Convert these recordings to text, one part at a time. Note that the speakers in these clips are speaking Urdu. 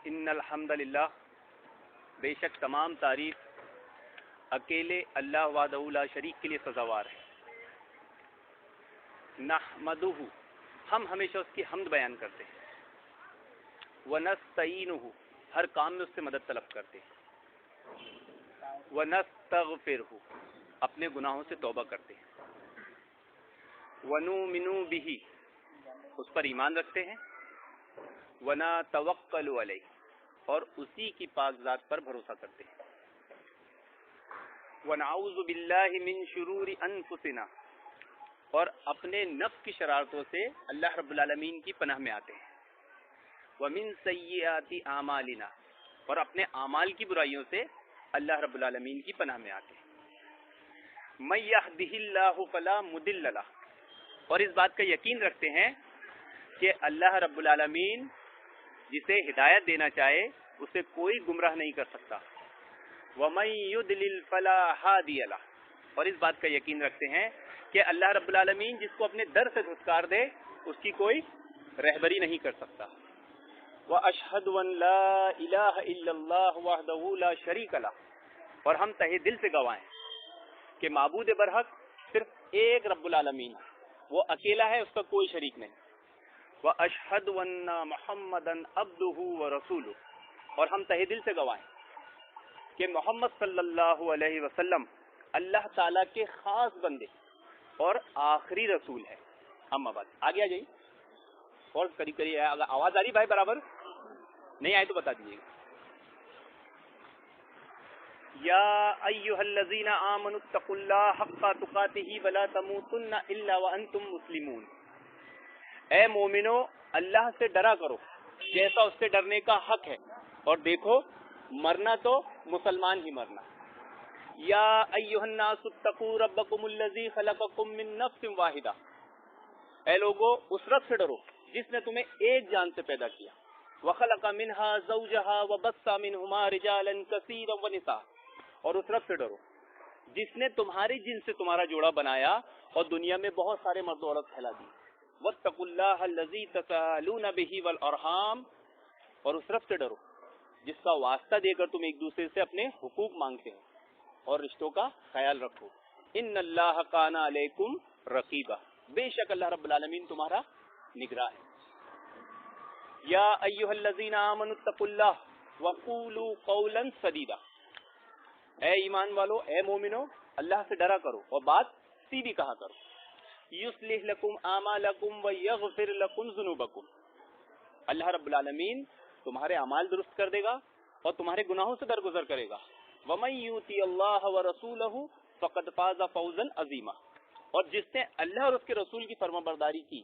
ان الحمد للہ، بے شک تمام تعریف اکیلے اللہ وحدہ لا شریک کے لیے سزاوار ہے۔ نحمدہ، ہم ہمیشہ اس کی حمد بیان کرتے ہیں۔ ونستعینہ، ہر کام میں اس سے مدد طلب کرتے ہیں۔ ونستغفرہ، اپنے گناہوں سے توبہ کرتے ہیں۔ ونؤمن بہ، اس پر ایمان رکھتے ہیں۔ ونتوکل علیہ، اور اسی کی پاک ذات پر بھروسہ کرتے ہیں۔ ونعوذ باللہ من شرور انفسنا، اور اپنے نفس کی شرارتوں سے اللہ رب العالمین کی پناہ میں آتے ہیں۔ ومن سیئات اعمالنا، اور اپنے اعمال کی برائیوں سے اللہ رب العالمین کی پناہ میں آتے ہیں۔ من یہدہ اللہ فلا مضل لہ، اور اس بات کا یقین رکھتے ہیں کہ اللہ رب العالمین جسے ہدایت دینا چاہے اسے کوئی گمراہ نہیں کر سکتا۔ ومن یضلل فلا ہادی لہ، اور اس بات کا یقین رکھتے ہیں کہ اللہ رب العالمین جس کو اپنے در سے دھتکار دے اس کی کوئی رہبری نہیں کر سکتا۔ واشہد ان لا الہ الا اللہ وحدہ لا شریک لہ، اور ہم تہہ دل سے گواہیں کہ معبود برحق صرف ایک رب العالمین ہے، وہ اکیلا ہے، اس کا کوئی شریک نہیں۔ واشہد ان محمدا عبدہ ورسولہ، اور ہم تہہ دل سے گواہیں کہ محمد صلی اللہ علیہ وسلم اللہ تعالیٰ کے خاص بندے اور آخری رسول ہے۔ اما بعد، آگے آ جائیے اور قریب قریب، اگر آواز آ رہی بھائی برابر نہیں آئے تو بتا دیجیے گا۔ یا ایھا الذین آمنوا اتقوا اللہ حق تقاتہ ولا تموتن الا وانتم مسلمون، اے مومنو اللہ سے ڈرا کرو جیسا اس سے ڈرنے کا حق ہے، اور دیکھو مرنا تو مسلمان ہی مرنا۔ یا ایھا الناس اتقوا ربکم الذی خلقکم من نفس واحدہ، اے لوگو اس رب سے ڈرو جس نے تمہیں ایک جان سے پیدا کیا۔ وخلق منها زوجها وبث منهما رجالا كثيرا ونساء، اور اس رب سے ڈرو جس نے تمہاری جن سے تمہارا جوڑا بنایا اور دنیا میں بہت سارے مرد و عورت پھیلا دی۔ واتقوا اللہ الذی تساءلون به والارحام، اور اس رب سے ڈرو جس کا واسطہ دے کر تم ایک دوسرے سے اپنے حقوق مانگتے ہو اور رشتوں کا خیال رکھو۔ ان اللہ کان علیکم رقیبا، بے شک اللہ رب العالمین تمہارا نگراں ہے۔ یا ایھا الذین آمنوا اتقوا اللہ وقولوا قولا سدیدا، اے ایمان والو، اے مومنو اللہ سے ڈرا کرو اور بات سیدھی کہا کرو۔ یصلح لکم اعمالکم ویغفر لکم ذنوبکم، اللہ رب العالمین تمہارے اعمال درست کر دے گا اور تمہارے گناہوں سے درگزر کرے گا۔ ومن یؤتی اللہ ورسولہ فقد فاز فوزا عظیما، اور جس نے اللہ اور اس کے رسول کی فرمانبرداری کی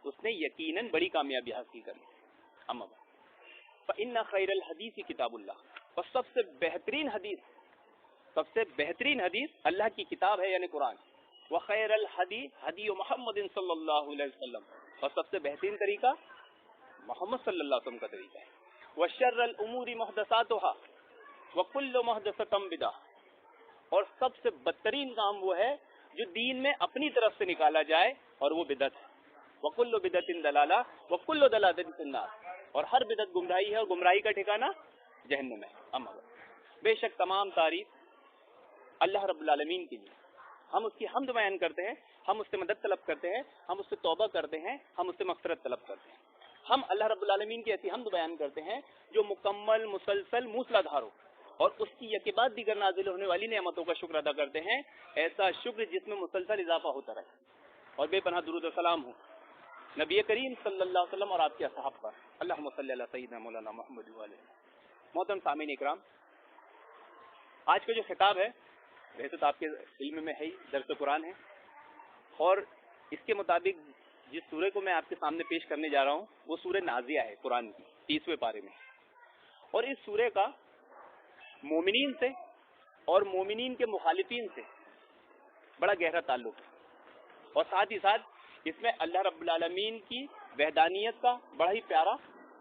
اس نے یقیناً بڑی کامیابی حاصل کر لی۔ اما بعد فإن خیر الحدیث کتاب اللہ، اور سب سے بہترین حدیث اللہ کی کتاب ہے یعنی قرآن۔ وخیر الحدی ہدی محمد صلی اللہ علیہ وسلم، اور سب سے بہترین طریقہ محمد صلی اللہ علیہ وسلم کا طریقہ ہے۔ وشر الامور محدثاتها وکل محدثۃ بدعہ، اور سب سے بدترین کام وہ ہے جو دین میں اپنی طرف سے نکالا جائے اور وہ بدعت ہے۔ وکل بدعۃ ضلالہ وکل ضلالۃ فی النار، اور ہر بدعت گمراہی ہے اور گمراہی کا ٹھکانہ جہنم ہے۔ اما بے شک تمام تعریف اللہ رب العالمین کے لیے، ہم اس کی حمد بیان کرتے ہیں، ہم اس سے مدد طلب کرتے ہیں، ہم اس سے توبہ کرتے ہیں، ہم اس سے مغفرت طلب کرتے ہیں۔ ہم اللہ رب العالمین کی ایسی حمد بیان کرتے ہیں جو مکمل، مسلسل، موسلادھار ہو، اور اس کی یکے بعد دیگر نازل ہونے والی نعمتوں کا شکر ادا کرتے ہیں، ایسا شکر جس میں مسلسل اضافہ ہوتا رہے، اور بے پناہ درود و سلام ہو نبی کریم صلی اللہ علیہ وسلم اور آپ کے اصحاب پر۔ اللہم صلی علی سیدنا مولانا محمد وعلیہ۔ محترم سامعین اکرام، آج کا جو خطاب ہے ویسے تو آپ کے علم میں ہے ہی، درس قرآن ہے، اور اس کے مطابق جس سورے کو میں آپ کے سامنے پیش کرنے جا رہا ہوں وہ سورہ نازیہ ہے قرآن کی 30ویں پارے میں، اور اس سورے کا مومنین سے اور مومنین کے مخالفین سے بڑا گہرا تعلق ہے، اور ساتھ ہی ساتھ اس میں اللہ رب العالمین کی وحدانیت کا بڑا ہی پیارا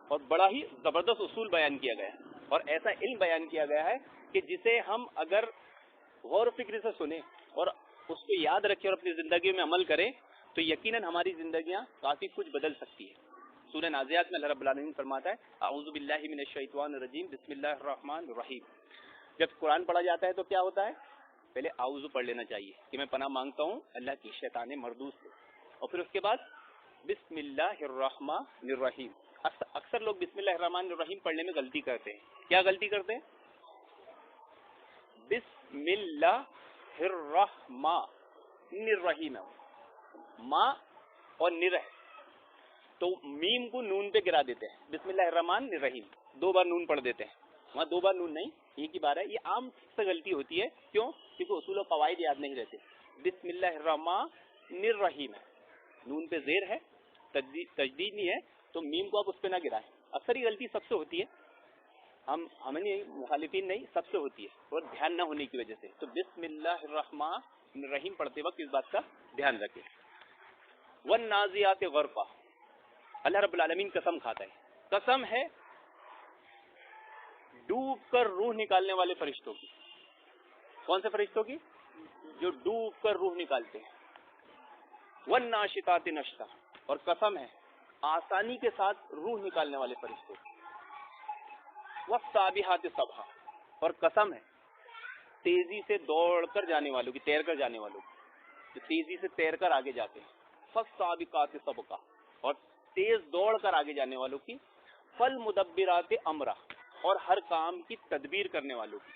اور بڑا ہی زبردست اصول بیان کیا گیا ہے، اور ایسا علم بیان کیا گیا ہے کہ جسے ہم اگر غور و فکر سے سنیں اور اس کو یاد رکھیں اور اپنی زندگی میں عمل کریں تو یقیناً ہماری زندگیاں کافی کچھ بدل سکتی ہے۔ سورہ نازعات میں اللہ رب العالمین فرماتا ہے اعوذ باللہ من الشیطان الرجیم بسم اللہ الرحمن الرحیم. جب قرآن پڑھا جاتا ہے تو کیا ہوتا ہے؟ پہلے اعوذ پڑھ لینا چاہیے کہ میں پناہ مانگتا ہوں اللہ کی شیطان مردود سے, اور پھر اس کے بعد بسم اللہ الرحمن الرحیم. اکثر لوگ بسم اللہ الرحمن الرحیم پڑھنے میں غلطی کرتے ہیں. کیا غلطی کرتے ہیں؟ بسم اللہ الرحمن الرحیم, ماں اور نر تو میم کو نون پہ گرا دیتے ہیں. بسم اللہ الرحمن الرحیم 2 بار نون پڑھ دیتے ہیں, وہاں 2 بار نون نہیں, ایک ہی بار ہے. یہ عام سے غلطی ہوتی ہے. کیوں؟ کیونکہ اصول و قواعد یاد نہیں رہتے. بسم اللہ الرحمن الرحیم ہے, نون پہ زیر ہے, تجدید نہیں ہے, تو میم کو آپ اس پہ نہ گرائیں. اکثر یہ غلطی سب سے ہوتی ہے, ہمیں نہیں, مخالفین نہیں, سب سے ہوتی ہے, اور دھیان نہ ہونے کی وجہ سے. تو بسم اللہ الرحمن الرحیم پڑھتے وقت اس بات کا دھیان رکھیں. والنازعات غرقا, اللہ رب العالمین قسم کھاتا ہے, قسم ہے ڈوب کر روح نکالنے والے فرشتوں کی. کون سے فرشتوں کی؟ جو ڈوب کر روح نکالتے ہیں. والناشطات نشطا, اور قسم ہے آسانی کے ساتھ روح نکالنے والے فرشتوں کی. والسابحات سبحا, اور قسم ہے تیزی سے دوڑ کر جانے والوں کی, تیر کر جانے والوں کی, جو تیزی سے تیر کر آگے جاتے ہیں. فالسابقات سبقا, اور تیز دوڑ کر آگے جانے والوں کی. فالمدبرات امرا, اور ہر کام کی تدبیر کرنے والوں کی.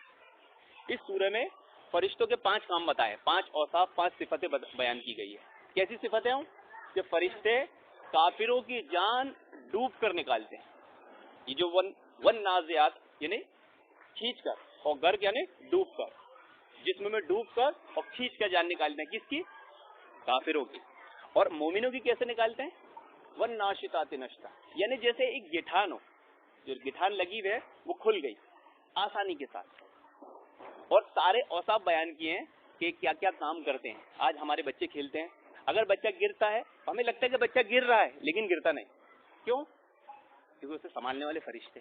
اس سورہ میں فرشتوں کے 5 کام بتائے, 5 اوصاف, 5 صفتیں بیان کی گئی ہے. کیسی صفتیں ہوں؟ کہ فرشتے کافروں کی جان ڈوب کر نکالتے ہیں. یہ جو ون نازعات یعنی کھینچ کر, اور غرق یعنی ڈوب کر, جسم میں ڈوب کر اور کھینچ کر جان نکالتے ہیں. کس کی؟ کافروں کی. اور مومنوں کی کیسے نکالتے ہیں؟ والناشطات نشطا, یعنی جیسے ایک گٹھان ہو, جو گٹھان لگی ہوئی ہے وہ کھل گئی آسانی کے ساتھ. اور سارے اوصاف بیان کیے ہیں کہ کیا کیا کام کرتے ہیں. آج ہمارے بچے کھیلتے ہیں, اگر بچہ گرتا ہے ہمیں لگتا ہے کہ بچہ گر رہا ہے, لیکن گرتا نہیں. کیوں؟ کیونکہ اسے سنبھالنے والے فرشتے.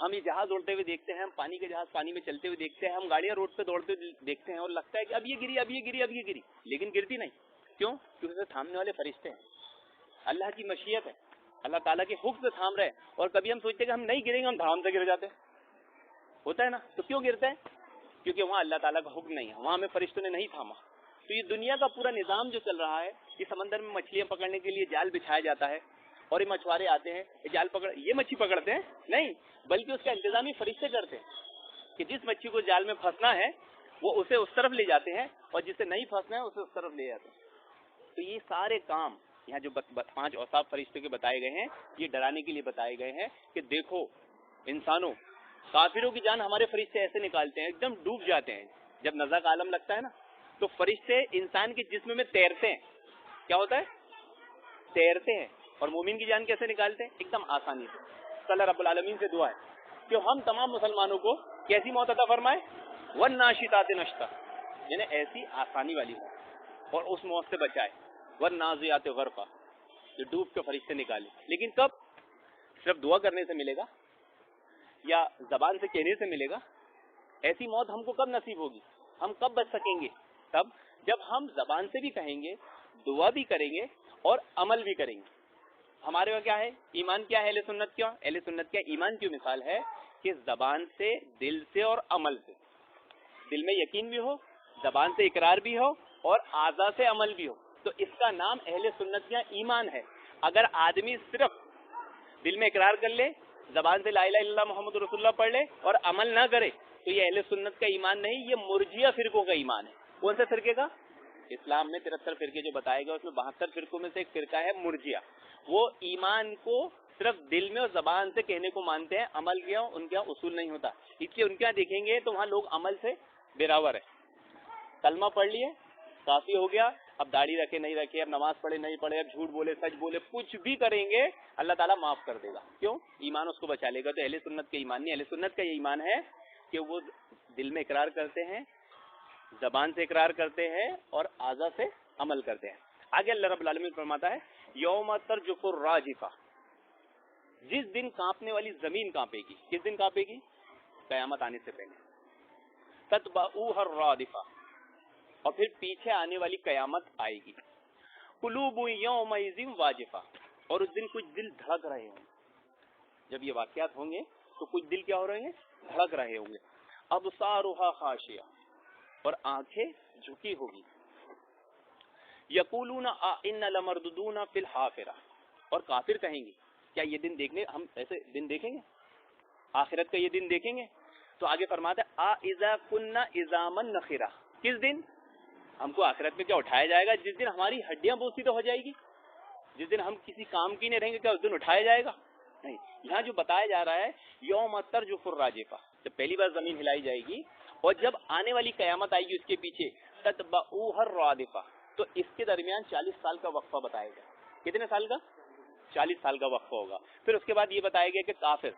ہم یہ جہاز اڑتے ہوئے دیکھتے ہیں, ہم پانی کے جہاز پانی میں چلتے ہوئے دیکھتے ہیں, ہم گاڑیاں روڈ پہ دوڑتے ہوئے دیکھتے ہیں, اور لگتا ہے کہ اب یہ گری, اب یہ گری, اب یہ گری, لیکن گرتی نہیں. کیوں؟ کیونکہ اسے تھامنے والے فرشتے ہیں. اللہ کی مشیت ہے, اللہ تعالیٰ کے حکم سے تھام رہے. اور کبھی ہم سوچتے ہیں کہ ہم نہیں گریں گے, ہم دھڑام سے گر جاتے ہیں. ہوتا ہے نا. تو کیوں گرتے ہیں؟ کیونکہ وہاں اللہ تعالیٰ کا حکم نہیں ہے, وہاں ہمیں فرشتوں نے نہیں تھاما. تو یہ دنیا کا پورا نظام جو چل رہا ہے, یہ سمندر میں مچھلیاں پکڑنے کے لیے جال بچھایا جاتا ہے, اور یہ مچھوارے آتے ہیں, یہ جال پکڑ, یہ مچھلی پکڑتے ہیں نہیں, بلکہ اس کا انتظام ہی فرشتے کرتے ہیں کہ جس مچھلی کو جال میں پھنسنا ہے وہ اسے اس طرف لے جاتے ہیں, اور جسے نہیں پھنسنا ہے اسے اس طرف لے جاتے ہیں. تو یہ سارے کام یہاں جو 5 اوصاف فرشتوں کے بتائے گئے ہیں, یہ ڈرانے کے لیے بتائے گئے ہیں کہ دیکھو انسانوں, کافروں کی جان ہمارے فرشتے ایسے نکالتے ہیں, ایک دم ڈوب جاتے ہیں. جب نزع کا عالم لگتا ہے نا, تو فرشتے انسان کے جسم میں تیرتے ہیں. کیا ہوتا ہے؟ تیرتے ہیں. اور مومن کی جان کیسے نکالتے ہیں؟ ایک دم آسانی سے. اللہ رب العالمین سے دعا ہے کہ ہم تمام مسلمانوں کو کیسی موت عطا فرمائے؟ والناشطات نشطا, یعنی ایسی آسانی والی موت, اور اس موت سے بچائے. والنازعات غرقا, جو ڈوب کے فرشتے نکالے. لیکن کب؟ صرف دعا کرنے سے ملے گا یا زبان سے کہنے سے ملے گا؟ ایسی موت ہم کو کب نصیب ہوگی, ہم کب بچ سکیں گے؟ تب جب ہم زبان سے بھی کہیں گے, دعا بھی کریں گے, اور عمل بھی کریں گے. ہمارے وہاں کیا ہے؟ ایمان کیا ہے اہل سنت کیا؟ اہل سنت کیا ایمان کی مثال ہے کہ زبان سے, دل سے اور عمل سے. دل میں یقین بھی ہو, زبان سے اقرار بھی ہو, اور اعضاء سے عمل بھی ہو, تو اس کا نام اہل سنت کیا ایمان ہے. اگر آدمی صرف دل میں اقرار کر لے, زبان سے لا الہ الا اللہ محمد رسول اللہ پڑھ لے, اور عمل نہ کرے, تو یہ اہل سنت کا ایمان نہیں, یہ مرجئہ فرقوں کا ایمان ہے. کون سے فرقے کا؟ اسلام میں 73 فرقے جو بتائے گئے, اس میں 72 فرقوں میں سے ایک فرقہ ہے مرجئہ. وہ ایمان کو صرف دل میں اور زبان سے کہنے کو مانتے ہیں, عمل کیا ان کا اصول نہیں ہوتا. اس لیے ان کا دیکھیں گے تو وہاں لوگ عمل سے بیراور ہے. کلمہ پڑھ لیے کافی ہو گیا, اب داڑھی رکھے نہیں رکھے, اب نماز پڑھے نہیں پڑھے, اب جھوٹ بولے سچ بولے, کچھ بھی کریں گے اللہ تعالیٰ معاف کر دے گا. کیوں؟ ایمان اس کو بچا لے گا. تو اہل سنت کا ایمان نہیں. اہل سنت کا یہ ایمان ہے کہ وہ دل میں اقرار کرتے ہیں, زبان سے اقرار کرتے ہیں, اور اعضاء سے عمل کرتے ہیں. آگے اللہ رب العالمین فرماتا ہے یوم ترجف الراجفہ, جس دن کانپنے والی زمین کانپے گی. کس دن کانپے گی؟ قیامت آنے سے پہلے. تتبعوها الرادفہ, اور پھر پیچھے آنے والی قیامت آئے گی. قلوب یومئذ واجفہ, اور اس دن کچھ دل دھڑک رہے ہوں گے. جب یہ واقعات ہوں گے تو کچھ دل کیا ہو رہے ہیں؟ دھڑک رہے ہوں گے. ابصارها خاشعہ، اور آنکھیں جھکی ہوگی. یقولون انا لمردودون فی الحافرہ، اور کافر کہیں گے کیا یہ دن دیکھنے ہم ایسے دن دیکھیں گے؟ آخرت کا یہ دن دیکھیں گے؟ تو آگے فرماتا ہے اذا كنا عظاما نخرہ، کس دن ہم کو آخرت میں کیا اٹھایا جائے گا؟ جس دن ہماری ہڈیاں بوسی تو ہو جائے گی، جس دن ہم کسی کام کی نہیں رہیں گے، کیا اس دن اٹھایا جائے گا؟ نہیں. یہاں جو بتایا جا رہا ہے یوم ترجف الراجفہ، جب پہلی بار زمین ہلائی جائے گی اور جب آنے والی قیامت آئے گی اس کے پیچھے تتبعوها الرادفہ، تو اس کے درمیان 40 سال کا وقفہ بتائے گا. کتنے سال کا؟ 40 سال کا وقفہ ہوگا. پھر اس کے بعد یہ بتایا گیا کہ کافر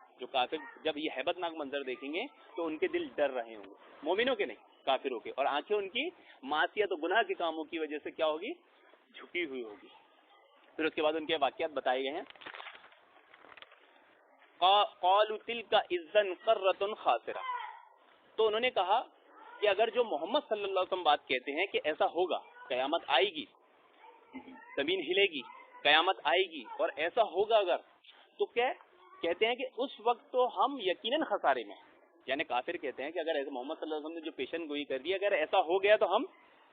جب یہ ہیبت ناک منظر دیکھیں گے تو ان کے دل ڈر رہے ہوں گے، مومنوں کے نہیں کافروں کے، اور آنکھیں ان کی معصیت و گناہ کے کاموں کی وجہ سے کیا ہوگی؟ جھکی ہوئی ہوگی. پھر اس کے بعد ان کے واقعات بتائے گئے ہیں. قالوا تلک اذا قرۃ خاسرہ، تو انہوں نے کہا کہ اگر جو محمد صلی اللہ علیہ وسلم بات کہتے ہیں کہ ایسا ہوگا، قیامت آئے گی، زمین ہلے گی، قیامت آئے گی اور ایسا ہوگا اگر، تو کیا کہتے ہیں کہ اس وقت تو ہم یقیناً خسارے میں، یعنی کافر کہتے ہیں کہ اگر ایسا محمد صلی اللہ علیہ وسلم نے جو پیشن گوئی کر دی اگر ایسا ہو گیا تو ہم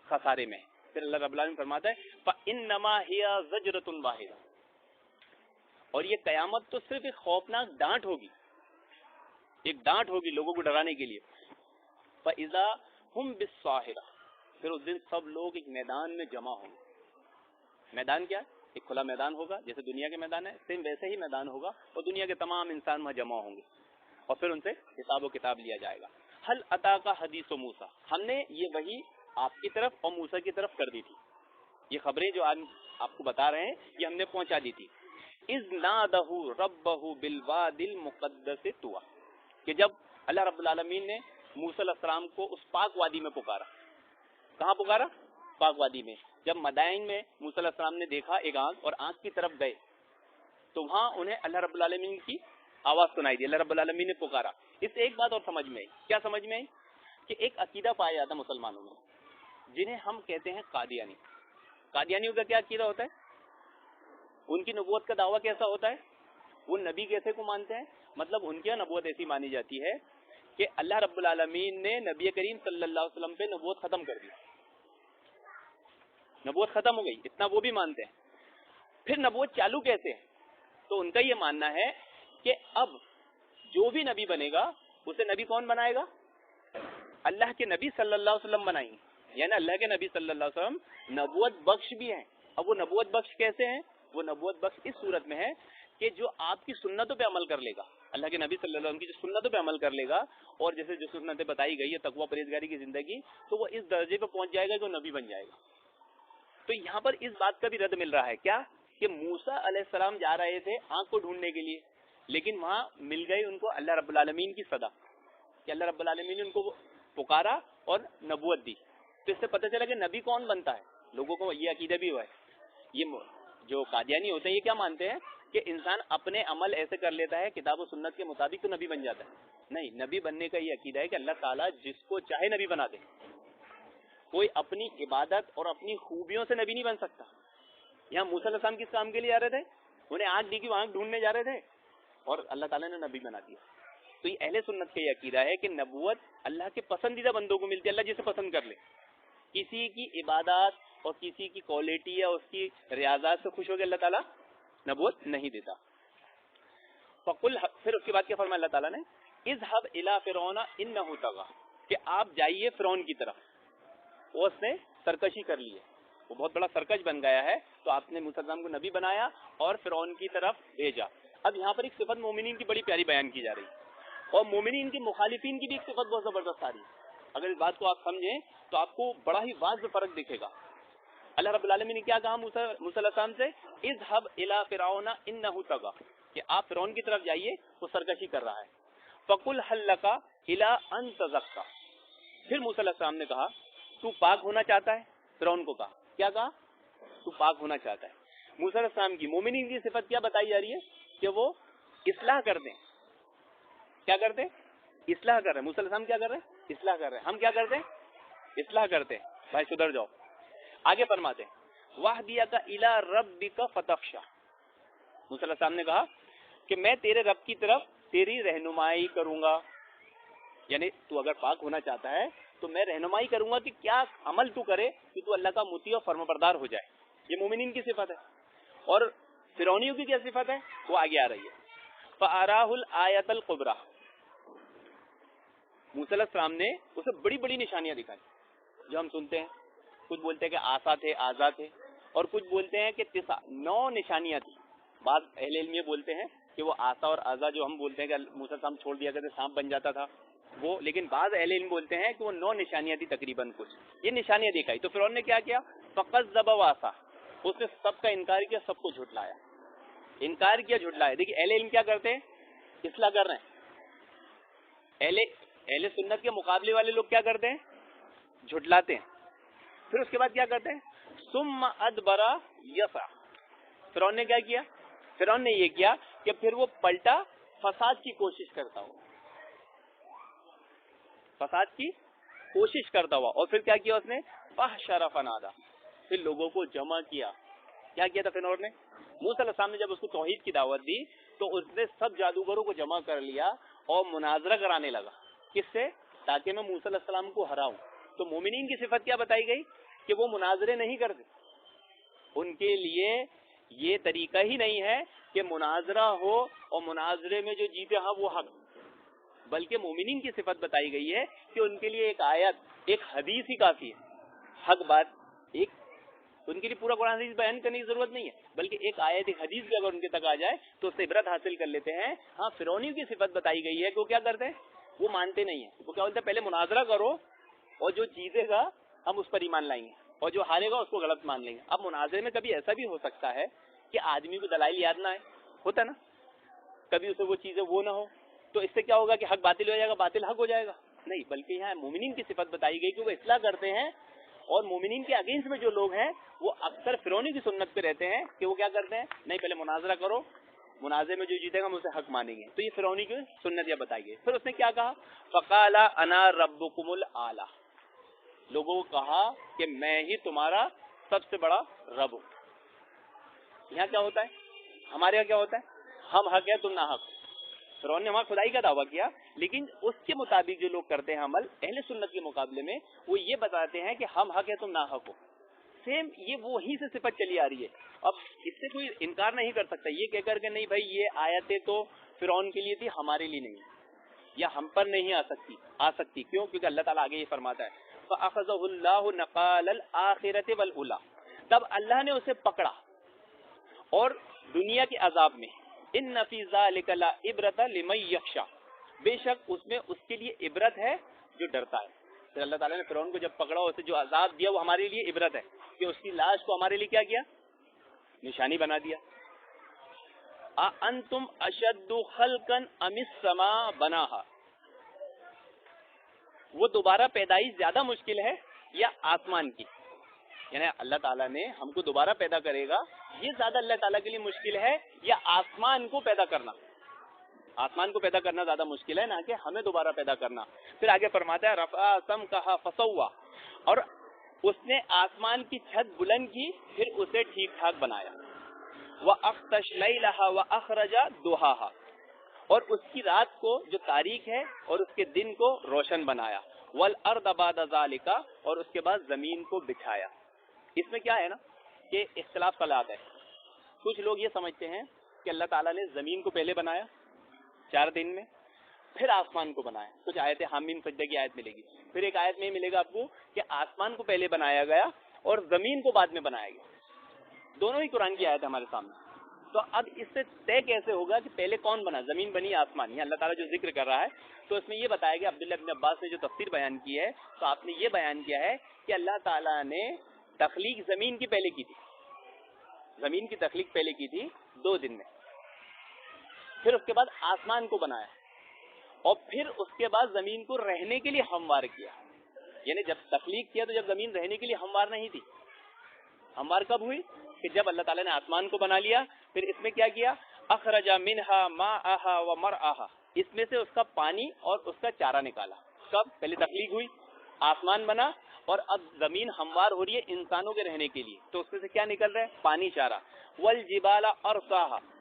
خسارے میں. پھر اللہ رب العالمین فرماتا ہے فَإِنَّمَا هِيَ زَجْرَةٌ وَاحِدَةٌ، اور یہ قیامت تو صرف ایک خوفناک ڈانٹ ہوگی، ایک ڈانٹ ہوگی لوگوں کو ڈرانے کے لیے. فَإِذَا هُمْ بِالصَّاهِرَةِ، پھر اس دن سب لوگ ایک میدان میں جمع ہوں گے. میدان کیا ہے؟ ایک کھلا میدان ہوگا، جیسے دنیا کے میدان ہے سیم ویسے ہی میدان ہوگا، اور دنیا کے تمام انسان وہاں جمع ہوں گے اور پھر ان سے حساب و کتاب لیا جائے گا. حل اتاک حدیث موسیٰ، ہم نے یہ وحی آپ کی طرف اور موسیٰ کی طرف کر دی تھی. یہ خبریں جو آج آپ کو بتا رہے ہیں یہ ہم نے پہنچا دی تھی. اذ نادہ ربہ بالوادی المقدس طویٰ، کہ جب اللہ رب العالمین نے موسیٰ علیہ السلام کو اس پاک وادی میں پکارا. کہاں پکارا؟ پاک وادی میں. جب مدائن میں موسیٰ علیہ السلام نے دیکھا ایک آنکھ، اور آنکھ کی طرف گئے تو وہاں انہیں اللہ رب العالمین کی آواز سنائی دی. اللہ رب العالمین نے پکارا. اس سے ایک بات اور سمجھ میں آئی. کیا سمجھ میں آئی؟ کہ ایک عقیدہ پایا جاتا مسلمانوں میں جنہیں ہم کہتے ہیں قادیانی. قادیانیوں کا کیا عقیدہ ہوتا ہے؟ ان کی نبوت کا دعویٰ کیسا ہوتا ہے؟ وہ نبی کیسے کو مانتے ہیں؟ مطلب ان کی نبوت ایسی مانی جاتی ہے کہ اللہ رب العالمین نے نبی کریم صلی اللہ علیہ وسلم پہ نبوت ختم کر دی، نبوت ختم ہو گئی، اتنا وہ بھی مانتے ہیں. پھر نبوت چالو کیسے ہے؟ تو ان کا یہ ماننا ہے کہ اب جو بھی نبی بنے گا اسے نبی کون بنائے گا؟ اللہ کے نبی صلی اللہ علیہ وسلم بنائیں گے. یعنی اللہ کے نبی صلی اللہ علیہ وسلم نبوت بخش بھی ہیں. اب وہ نبوت بخش کیسے ہیں؟ وہ نبوت بخش اس صورت میں ہے کہ جو آپ کی سنتوں پہ عمل کر لے گا، اللہ کے نبی صلی اللہ علیہ وسلم کی جو سنتوں پہ عمل کر لے گا، اور جیسے جو سنتیں بتائی گئی ہے تقویٰ پرہیزگاری کی زندگی، تو وہ اس درجے پہ پہنچ جائے گا کہ وہ نبی بن جائے گا. تو یہاں پر اس بات کا بھی رد مل رہا ہے کیا کہ موسیٰ علیہ السلام جا رہے تھے آنکھ کو ڈھونڈنے کے لیے، لیکن وہاں مل گئی ان کو اللہ رب العالمین کی صدا، کہ اللہ رب العالمین نے ان کو پکارا اور نبوت دی. تو اس سے پتہ چلا کہ نبی کون بنتا ہے. لوگوں کو یہ عقیدہ بھی ہوا ہے. یہ جو قادیانی ہوتے ہیں یہ کیا مانتے ہیں کہ انسان اپنے عمل ایسے کر لیتا ہے کتاب و سنت کے مطابق تو نبی بن جاتا ہے. نہیں، نبی بننے کا یہ عقیدہ ہے کہ اللہ تعالیٰ جس کو چاہے نبی بنا دے. کوئی اپنی عبادت اور اپنی خوبیوں سے نبی نہیں بن سکتا. یہاں موسیٰ علیہ السلام کس کام کے لیے جا رہے تھے؟ انہیں آنکھ دی کہ وہ آنکھ ڈھونڈنے جا رہے تھے اور اللہ تعالیٰ نے نبی بنا دیا. تو یہ اہل سنت کا یہ عقیدہ ہے کہ نبوت اللہ کے پسندیدہ بندوں کو ملتی ہے، اللہ جسے پسند کر لے. کسی کی عبادات اور کسی کی کوالٹی یا اس کی ریاضات سے خوش ہو کے اللہ تعالیٰ نبوت نہیں دیتا. فقل، پھر اس کے بعد کیا فرمایا اللہ تعالیٰ نے؟ اذهب الى فرعون انه طغى، کہ آپ جائیے فرعون کی طرف، وہ اس نے سرکشی کر لی ہے، وہ بہت بڑا سرکش بن گیا ہے. تو آپ نے موسیٰ کو نبی بنایا اور فرعون کی طرف بھیجا. اب یہاں پر ایک صفت مومنین کی بڑی پیاری بیان کی جا رہی ہے، اور مومنین کی مخالفین کی بھی ایک صفت بہت زبردست آ رہی ہے. اگر اس بات کو آپ سمجھیں تو آپ کو بڑا ہی واضح فرق دکھے گا. اللہ رب العالمین نے کیا کہا موسیٰ علیہ السلام سے؟ اذهب الى فرعون انه طغى، کہ آپ فرعون کی طرف جائیے، وہ سرکشی کر رہا ہے. فقل هل لك الى ان تزكى، پھر موسیٰ علیہ السلام نے کہا تو پاک ہونا چاہتا ہے؟ فرعون کو کہا، کیا کہا؟ تو پاک ہونا چاہتا ہے. موسیٰ علیہ السلام کی مومنین کی صفت کیا بتائی جا رہی ہے؟ کہ وہ اصلاح کر دیں. کیا کرتے؟ اصلاح کر رہے ہیں. موسیٰ علیہ السلام کیا کر رہے ہیں؟ اصلاح کر رہے ہیں. ہم کیا کرتے ہیں؟ اصلاح کرتے ہیں. بھائی سدھر جاؤ. آگے فرماتے ہیں وَاهْدِيَكَ إِلَىٰ رَبِّكَ فَتَخْشَىٰ، موسیٰ علیہ السلام نے کہا کہ میں تیرے رب کی طرف تیری رہنمائی کروں گا، یعنی تو اگر پاک ہونا چاہتا ہے تو میں رہنمائی کروں گا کہ کیا عمل تو کرے کہ تو اللہ کا مطیع اور فرمانبردار ہو جائے. یہ مومنین کی صفت ہے. اور فرعونیوں کی کیا صفت ہے وہ آگے آ رہی ہے. فَأَرَاهُ الْآيَةَ الْكُبْرَى، موسیٰ علیہ السلام نے اسے بڑی بڑی نشانیاں دکھائی جو ہم سنتے ہیں. کچھ بولتے ہیں کہ آسا تھے، آزا تھے، اور کچھ بولتے ہیں کہ 9 نشانیاں تھیں. بعض اہل علم یہ بولتے ہیں کہ وہ آسا اور آزا جو ہم بولتے ہیں کہ موسیٰ علیہ السلام چھوڑ دیا کرتے سانپ بن جاتا تھا وہ، لیکن بعض اہل علم بولتے ہیں کہ وہ 9 نشانیاں تھی تقریباً. کچھ یہ نشانیاں دکھائی تو فرعون نے کیا کیا؟ فَقَذَّبَ وَعَصَىٰ، اس نے سب کا انکار کیا، سب کو جھٹلایا، انکار کیا، جھٹلایا. دیکھیے اہل علم کیا کرتے ہیں؟ اصلاح کر رہے ہیں. اہل سنت کے مقابلے والے لوگ کیا کرتے ہیں؟ جھٹلاتے ہیں. پھر اس کے بعد کیا کرتے ہیں؟ ثم ادبر یسع. فرعون نے کیا کیا؟ فرعون نے یہ کیا کہ پھر وہ پلٹا، فساد کی کوشش کرتا ہوا، فساد کی کوشش کرتا ہوا. اور پھر کیا کیا اس نے؟ فحشر فنادا، پھر لوگوں کو جمع کیا. کیا کیا تھا فرعون نے؟ موسیٰ علیہ السلام نے جب اس کو توحید کی دعوت دی تو اس نے سب جادوگروں کو جمع کر لیا اور مناظرہ کرانے لگا. کس سے؟ تاکہ میں موسیٰ علیہ السلام کو ہراؤں. تو مومنین کی صفت کیا بتائی گئی؟ کہ وہ مناظرے نہیں کرتے. ان کے لیے یہ طریقہ ہی نہیں ہے کہ مناظرہ ہو اور مناظرے میں جو جیتے ہاں وہ حق، بلکہ مومنین کی صفت بتائی گئی ہے کہ ان کے لیے ایک آیت، ایک حدیث ہی کافی ہے. حق بات ایک، ان کے لیے پورا قرآن حدیث بیان کرنے کی ضرورت نہیں ہے، بلکہ ایک آیت، ایک حدیث بھی اگر ان کے تک آ جائے تو اس سے عبرت حاصل کر لیتے ہیں. ہاں فرعونیوں کی صفت بتائی گئی ہے کہ وہ کیا کرتے ہیں؟ وہ مانتے نہیں ہیں. وہ کیا بولتے ہیں؟ پہلے مناظرہ کرو اور جو جیتے گا ہم اس پر ایمان لائیں گے اور جو ہارے گا اس کو غلط مان لیں گے. اب مناظرے میں کبھی ایسا بھی ہو سکتا ہے کہ آدمی کو دلائل یاد نہ آئے، ہوتا نا، کبھی اسے وہ چیزیں وہ نہ ہو، تو اس سے کیا ہوگا کہ حق باطل ہو جائے گا، باطل حق ہو جائے گا. نہیں، بلکہ یہاں مومنین کی صفت بتائی گئی کہ وہ اصلاح کرتے ہیں. اور مومنین کے اگینسٹ میں جو لوگ ہیں وہ اکثر فرعونی کی سنت پہ رہتے ہیں کہ وہ کیا کرتے ہیں؟ نہیں، پہلے مناظرہ کرو، مناظرے میں جو جیتے گا ہم اسے حق مانیں گے. تو یہ فرعونی کی سنت یہ بتائی گئی. پھر اس نے کیا کہا؟ فقال انا ربکم الاعلی، لوگوں کو کہا کہ میں ہی تمہارا سب سے بڑا رب ہوں. یہاں کیا ہوتا ہے؟ ہمارے یہاں کیا ہوتا ہے؟ ہم حق ہے تم نہ حق. فرعون نے وہاں خدائی کا دعویٰ کیا، لیکن اس کے مطابق جو لوگ کرتے ہیں عمل اہل سنت کے مقابلے میں، وہ یہ بتاتے ہیں کہ ہم حق ہے تم نہ حق ہو. سیم یہ وہی سے صفت چلی آ رہی ہے. اب اس سے کوئی انکار نہیں کر سکتا یہ کہہ کر کہ نہیں بھائی یہ آیتیں تو فرعون کے لیے تھی، ہمارے لیے نہیں، یا ہم پر نہیں آ سکتی. کیوں؟ کیونکہ اللہ تعالیٰ آگے یہ فرماتا ہے فَأَخَذَهُ اللَّهُ نَقَالَ الْآخِرَةِ وَالْأُولَىٰ، تب اللہ نے اسے پکڑا اور دنیا کے عذاب میں. إِنَّ فِي ذَلِكَ لَعِبْرَةً لِمَن يَخْشَىٰ، بے شک اس میں اس کے لیے عبرت ہے جو ڈرتا ہے. پھر اللہ تعالیٰ نے فرعون کو جب پکڑا اسے جو عذاب دیا وہ ہمارے لیے عبرت ہے کہ اس کی لاش کو ہمارے لیے کیا کیا؟ نشانی بنا دیا. أَأَنْتُمْ أَشَدُّ خَلْقًا أَمِ السَّمَاءُ بَنَاهَا، وہ دوبارہ پیدائش زیادہ مشکل ہے یا آسمان کی؟ یعنی اللہ تعالیٰ نے ہم کو دوبارہ پیدا کرے گا، یہ زیادہ اللہ تعالیٰ کے لیے مشکل ہے یا آسمان کو پیدا کرنا؟ آسمان کو پیدا کرنا زیادہ مشکل ہے نہ کہ ہمیں دوبارہ پیدا کرنا. پھر آگے فرماتا ہے رفع سمکہا فسوا، اور اس نے آسمان کی چھت بلند کی پھر اسے ٹھیک ٹھاک بنایا. وَأَغْطَشَ لَيْلَهَا وَأَخْرَجَ ضُحَاهَا، اور اس کی رات کو جو تاریک ہے اور اس کے دن کو روشن بنایا. وَالْأَرْضَ بَعْدَ ذَلِكَ، اور اس کے بعد زمین کو بچھایا. اس میں کیا ہے نا کہ اختلاف خلات ہے. کچھ لوگ یہ سمجھتے ہیں کہ اللہ تعالیٰ نے زمین کو پہلے بنایا 4 دن میں، پھر آسمان کو بنایا. کچھ آیتیں حامیم سجدہ کی آیت ملے گی، پھر ایک آیت میں ملے گا آپ کو کہ آسمان کو پہلے بنایا گیا اور زمین کو بعد میں بنایا گیا. دونوں ہی قرآن کی آیت ہے ہمارے سامنے. تو اب اس سے طے کیسے ہوگا کہ پہلے کون بنا، زمین بنی آسمان؟ یہ اللہ تعالیٰ جو ذکر کر رہا ہے تو اس میں یہ بتایا گیا، عبداللہ ابن عباس نے جو تفسیر بیان کی ہے تو آپ نے یہ بیان کیا ہے کہ اللہ تعالیٰ نے تخلیق زمین کی پہلے کی تھی، زمین کی تخلیق پہلے کی تھی 2 دن میں، پھر اس کے بعد آسمان کو بنایا اور پھر اس کے بعد زمین کو رہنے کے لیے ہموار کیا. یعنی جب تخلیق کیا تو جب زمین رہنے کے لیے ہموار نہیں تھی. ہموار کب ہوئی؟ کہ جب اللہ تعالیٰ نے آسمان کو بنا لیا. پھر اس میں کیا کیا؟ اخرج منہا ماءہا ومرعاہا، اس میں سے اس کا پانی اور اس کا چارہ نکالا. کب؟ پہلے تخلیق ہوئی، آسمان بنا، اور اب زمین ہموار ہو رہی ہے انسانوں کے رہنے کے لیے، تو اس میں سے کیا نکل رہا ہے؟ پانی، چارہ. والجبال ارساہا،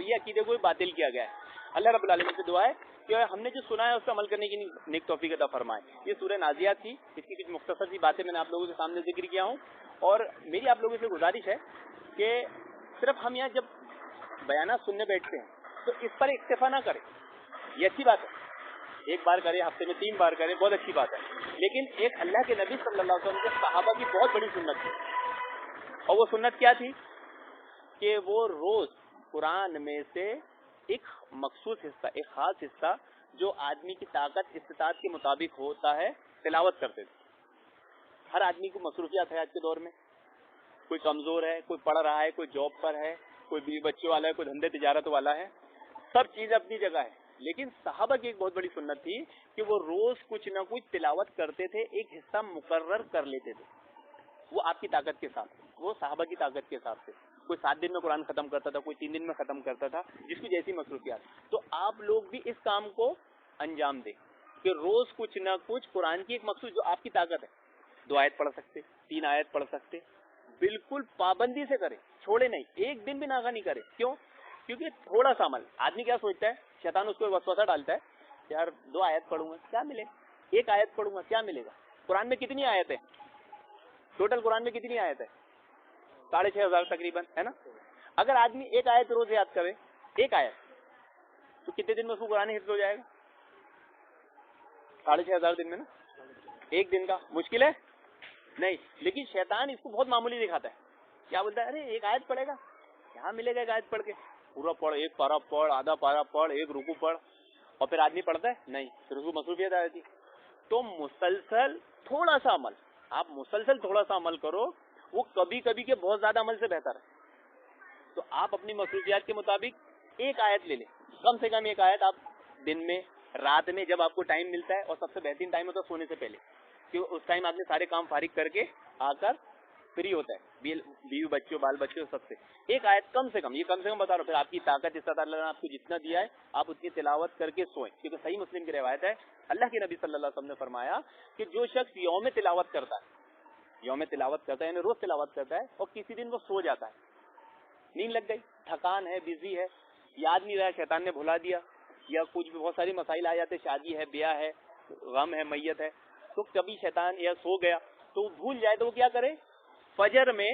تو یہ عقیدے کو باطل کیا گیا ہے. اللہ رب العالمین سے دعا ہے کہ ہم نے جو سنا ہے اس پر عمل کرنے کی نیک توفیق عطا فرمائے. یہ سورہ نازیات تھی, اس کی کچھ مختصر سی باتیں میں نے آپ لوگوں کے سامنے ذکر کیا ہوں, اور میری آپ لوگوں سے گزارش ہے کہ صرف ہم یہاں جب بیانات سننے بیٹھتے ہیں تو اس پر اکتفا نہ کریں. یہ اچھی بات ہے, ایک بار کریں, ہفتے میں 3 بار کریں, بہت اچھی بات ہے, لیکن ایک اللہ کے نبی صلی اللہ علیہ وسلم کے صحابہ کی بہت بڑی سنت تھی, اور وہ سنت کیا تھی کہ وہ روز قرآن میں سے ایک مخصوص حصہ, ایک خاص حصہ جو آدمی کی طاقت استطاعت کے مطابق ہوتا ہے تلاوت کرتے تھے. ہر آدمی کو مصروفیات ہے آج کے دور میں, کوئی کمزور ہے, کوئی پڑھ رہا ہے, کوئی جاب پر ہے, کوئی بیوی بچوں والا ہے, کوئی دھندے تجارت والا ہے, سب چیزیں اپنی جگہ ہے. لیکن صحابہ کی ایک بہت بڑی سنت تھی کہ وہ روز کچھ نہ کچھ تلاوت کرتے تھے, ایک حصہ مقرر کر لیتے تھے. وہ آپ کی طاقت کے ساتھ, وہ صحابہ کی طاقت کے حساب سے, کوئی 7 دن میں قرآن ختم کرتا تھا, کوئی 3 دن میں ختم کرتا تھا, جس کی جیسی مصروفیات. تو آپ لوگ بھی اس کام کو انجام دیں کہ روز کچھ نہ کچھ قرآن کی ایک مخصوص جو آپ کی طاقت ہے, 2 آیت پڑھ سکتے, 3 آیت پڑھ سکتے, بالکل پابندی سے کریں, چھوڑے نہیں, ایک دن بھی ناغہ نہیں کرے. کیوں؟ کیونکہ تھوڑا سا عمل, آدمی کیا سوچتا ہے, شیطان اس کو وسوسہ ڈالتا ہے, یار 2 آیت پڑھوں گا کیا ملے, 1 آیت پڑھوں گا کیا ملے گا. قرآن میں کتنی آیت ہے ٹوٹل, قرآن میں کتنی آیت ہے, 6,500 تقریباً ہے نا. اگر آدمی 1 آیت روز یاد کرے, 1 آیت, تو کتنے دن میں اس کو قرآن حفظ ہو جائے گا؟ 6,500 دن میں نا. ایک دن کا مشکل ہے نہیں, لیکن شیطان اس کو بہت معمولی دکھاتا ہے. کیا بولتا ہے, ارے 1 آیت پڑھے گا, کہاں ملے گا 1 آیت پڑھ کے, پورا پڑھ, 1 پارا پڑھ, آدھا پارا پڑھ, 1 رکوع پڑھ, اور پھر آدمی پڑھتا ہے نہیں, پھر اس کو مصروفیت آ جاتی. تو مسلسل تھوڑا سا عمل, آپ مسلسل تھوڑا سا عمل کرو, وہ کبھی کبھی کے بہت زیادہ عمل سے بہتر ہے. تو آپ اپنی مصروفیات کے مطابق 1 آیت لے لیں, کم سے کم 1 آیت آپ دن میں, رات میں, جب آپ کو ٹائم ملتا ہے, اور سب سے بہترین ٹائم ہوتا ہے سونے سے پہلے, کیونکہ اس ٹائم آپ نے سارے کام فارغ کر کے آ کر فری ہوتا ہے, بیوی بچوں بال بچوں سب سے. 1 آیت کم سے کم, یہ کم سے کم بتا رہا ہوں, پھر آپ کی طاقت استطاعت اللہ نے آپ کو جتنا دیا ہے آپ اتنی تلاوت کر کے سوئیں. کیونکہ صحیح مسلم کی روایت ہے, اللہ کے نبی صلی اللہ علیہ وسلم نے فرمایا کہ جو شخص یوم تلاوت کرتا ہے, یوم تلاوت کرتا ہے یعنی روز تلاوت کرتا ہے, اور کسی دن وہ سو جاتا ہے, نیند لگ گئی, تھکان ہے, بزی ہے, یاد نہیں رہا, شیطان نے بھلا دیا, یا کچھ بھی بہت ساری مسائل آ جاتے, شادی ہے, بیاہ ہے, غم ہے, میت ہے, تو کبھی شیطان یا سو گیا تو وہ بھول جائے, تو وہ کیا کرے, فجر میں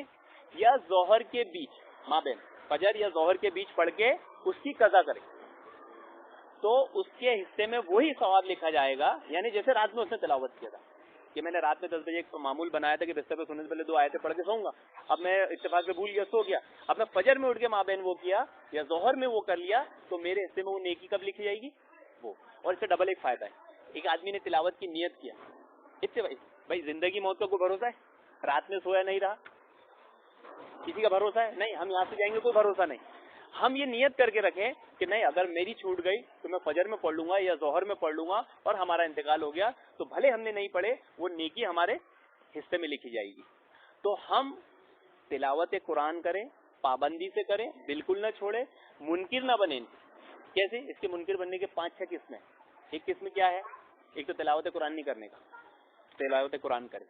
یا ظہر کے بیچ, مابین فجر یا ظہر کے بیچ پڑھ کے اس کی قضا کرے, تو اس کے حصے میں وہی ثواب لکھا جائے گا. یعنی جیسے رات میں اس نے تلاوت کیا تھا, کہ میں نے رات میں 10 بجے ایک معمول بنایا تھا کہ بستر پہ سونے سے پہلے 2 آیتیں پڑھ کے سوؤں گا, اب میں اتفاق سے بھول گیا, سو گیا, اب میں فجر میں اٹھ کے مابین وہ کیا یا ظہر میں وہ کر لیا, تو میرے حصے میں وہ نیکی کب لکھی جائے گی, وہ. اور اس سے ڈبل ایک فائدہ ہے, ایک آدمی نے تلاوت کی نیت کیا, اس سے بھائی زندگی موت کا کوئی بھروسہ ہے, رات میں سویا نہیں رہا, کسی کا بھروسہ ہے نہیں, ہم یہاں سے جائیں گے کوئی بھروسہ نہیں. ہم یہ نیت کر کے رکھیں کہ نہیں, اگر میری چھوٹ گئی تو میں فجر میں پڑھ لوں گا یا ظہر میں پڑھ لوں گا, اور ہمارا انتقال ہو گیا تو بھلے ہم نے نہیں پڑھے, وہ نیکی ہمارے حصے میں لکھی جائے گی. تو ہم تلاوت قرآن کریں, پابندی سے کریں, بالکل نہ چھوڑیں, منکر نہ بنیں. کیسے؟ اس کے منکر بننے کے 5-6 قسمیں. ایک قسم کیا ہے, ایک تو تلاوت قرآن نہیں کرنے کا, تلاوت قرآن کریں.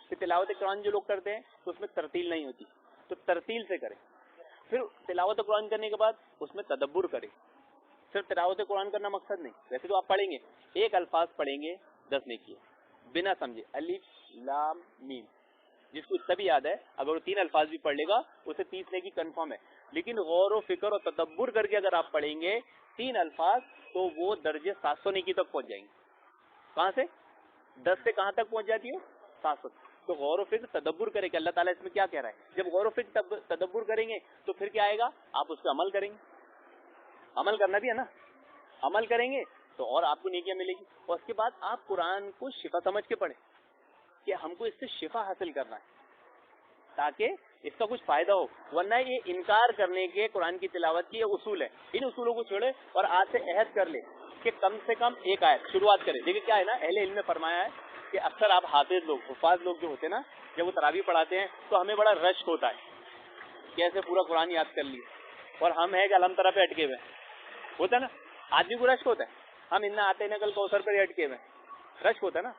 پھر تلاوت قرآن جو لوگ کرتے ہیں تو اس میں ترتیل نہیں ہوتی, تو ترتیل سے کریں. پھر تلاوت قرآن کرنے کے بعد اس میں تدبر کریں. صرف تلاوت قرآن کرنا مقصد نہیں, ویسے تو آپ پڑھیں گے, 1 الفاظ پڑھیں گے 10 نیکی بنا سمجھے, الف لام میم, جس کو تبھی یاد ہے, اگر وہ 3 الفاظ بھی پڑھ لے گا اسے 30 نیکی کنفرم ہے. لیکن غور و فکر اور تدبر کر کے اگر آپ پڑھیں گے 3 الفاظ, تو وہ درجے 700 نیکی تک پہنچ جائیں گے. کہاں سے 10 سے کہاں تک پہنچ جاتی ہے, 700. تو غور و فکر تدبر کریں کہ اللہ تعالیٰ اس میں کیا کہہ رہا ہے. جب غور و فکر تدبر کریں گے تو پھر کیا آئے گا, آپ اس پہ عمل کریں گے. عمل کرنا بھی ہے نا, عمل کریں گے تو اور آپ کو نیکیاں ملے گی. اور اس کے بعد آپ قرآن کو شفا سمجھ کے پڑھیں کہ ہم کو اس سے شفا حاصل کرنا ہے, تاکہ اس کا کچھ فائدہ ہو. ورنہ یہ انکار کرنے کے قرآن کی تلاوت کی یہ اصول ہے, ان اصولوں کو چھوڑے اور آج سے عہد کر لے کہ کم سے کم 1 آیت شروعات کریں. دیکھیں کیا ہے نا, اہل علم نے فرمایا ہے کہ اکثر آپ حافظ لوگ, حفاظ لوگ جو ہوتے ہیں نا, جب وہ تراویح پڑھاتے ہیں تو ہمیں بڑا رشک ہوتا ہے کہ ایسے پورا قرآن یاد کر لیے, اور ہم ہیں کہ الحمد طرح پہ اٹکے ہوئے ہوتا ہے نا, آدمی کو رشک ہوتا ہے. ہم اتنا آتے ہیں کل کوثر پہ اٹکے ہوئے, رشک ہوتا ہے نا.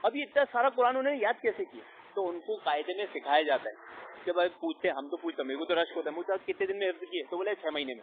اب یہ اتنا سارا قرآن انہوں نے یاد کیسے کیا, تو ان کو قاعدے میں سکھایا جاتا ہے کہ بھائی پوچھتے, ہم تو پوچھتے, میرے کو تو رشک ہوتا ہے, مجھے کتنے دن میں حفظ کیے, تو بولے 6 مہینے میں.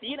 3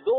2